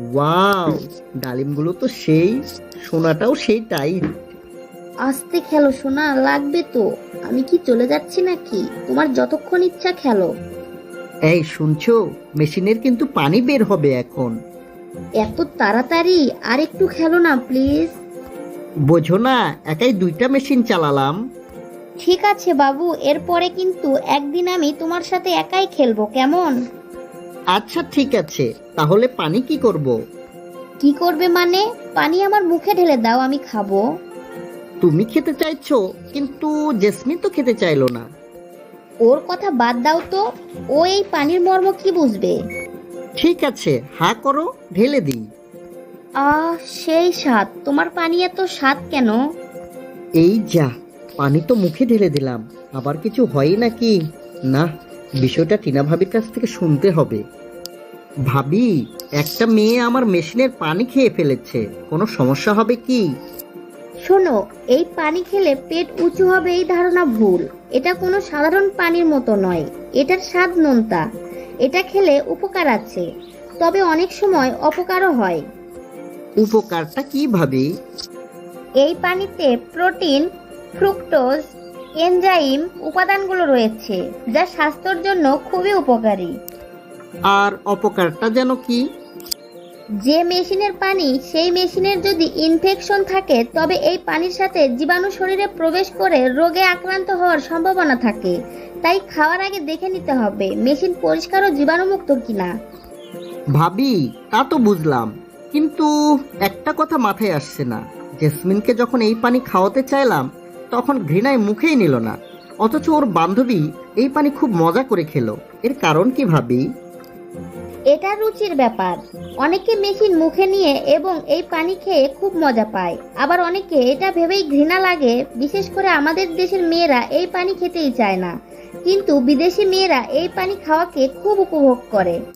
Wow, ডালিমগুলো তো সেই, সোনাটাও সেই টাইট। আস্তে খেলো সোনা, লাগবে তো। আমি কি চলে যাচ্ছি নাকি? তোমার যতক্ষণ ইচ্ছা খেলো। এই শুনছো, মেশিনের কিন্তু পানি বের হবে এখন। এত তাড়াতাড়ি? আর একটু খেলো না প্লিজ। বোঝো না, একাই দুইটা মেশিন চালালাম। ঠিক আছে বাবু, এরপরে কিন্তু একদিন আমি তোমার সাথে একাই খেলবো, কেমন? আচ্ছা ঠিক আছে, তাহলে পানি কি করব? কি করবে মানে? পানি আমার মুখে ঢেলে দাও, আমি খাবো। তুমি খেতে চাইছো, কিন্তু জেসমিন তো খেতে চাইলো না। ওর কথা বাদ দাও তো। ও এই পানির মর্ম কি বুঝবে? ঠিক আছে, হা করো, ঢেলে দিই। সেই স্বাদ! তোমার পানি এত স্বাদ কেন? এই যা, পানি তো মুখে ঢেলে দিলাম, আবার কিছু হয় নাকি? না, বিষয়টা টিনা ভাবির কাছ থেকে শুনতে হবে। ভাবি, একটা মেয়ে আমার মেশিনের পানি খেয়ে ফেলেছে, কোনো সমস্যা হবে কি? শোনো, এই পানি খেলে পেট উঁচু হবে এই ধারণা ভুল। এটা কোনো সাধারণ পানির মতো নয়। এটার স্বাদ নোনতা। এটা খেলে উপকার আছে, তবে অনেক সময় অপকারও হয়। উপকারটা কি ভাবি? এই পানিতে প্রোটিন, ফ্রুক্টোজ, এনজাইম উপাদানগুলো রয়েছে, যা স্বাস্থ্যের জন্য খুবই উপকারী। আর অপকারটা যেন কি? যে মেশিনের পানি, সেই মেশিনের যদি ইনফেকশন থাকে, তবে এই পানির সাথে জীবাণু শরীরে প্রবেশ করে রোগে আক্রান্ত হওয়ার সম্ভাবনা থাকে। তাই খাওয়ার আগে দেখে নিতে হবে মেশিন পরিষ্কার ও জীবাণুমুক্ত কিনা। ভাবি, তা তো বুঝলাম, কিন্তু একটা কথা মাথায় আসছে না। জেসমিনকে যখন এই পানি খাওয়াতে চাইলাম, তখন ঘৃণায় মুখেই নিল না, অথচ ওর বান্ধবী এই পানি খুব মজা করে খেলো। এর কারণ কি ভাবি? এটা রুচির ব্যাপার। অনেকে মেশিন মুখে নিয়ে এবং এই পানি খেয়ে খুব মজা পায়, আবার অনেকে এটা ভেবেই ঘৃণা লাগে। বিশেষ করে আমাদের দেশের মেয়েরা এই পানি খেতেই চায় না, কিন্তু বিদেশি মেয়েরা এই পানি খাওয়াকে খুব উপভোগ করে।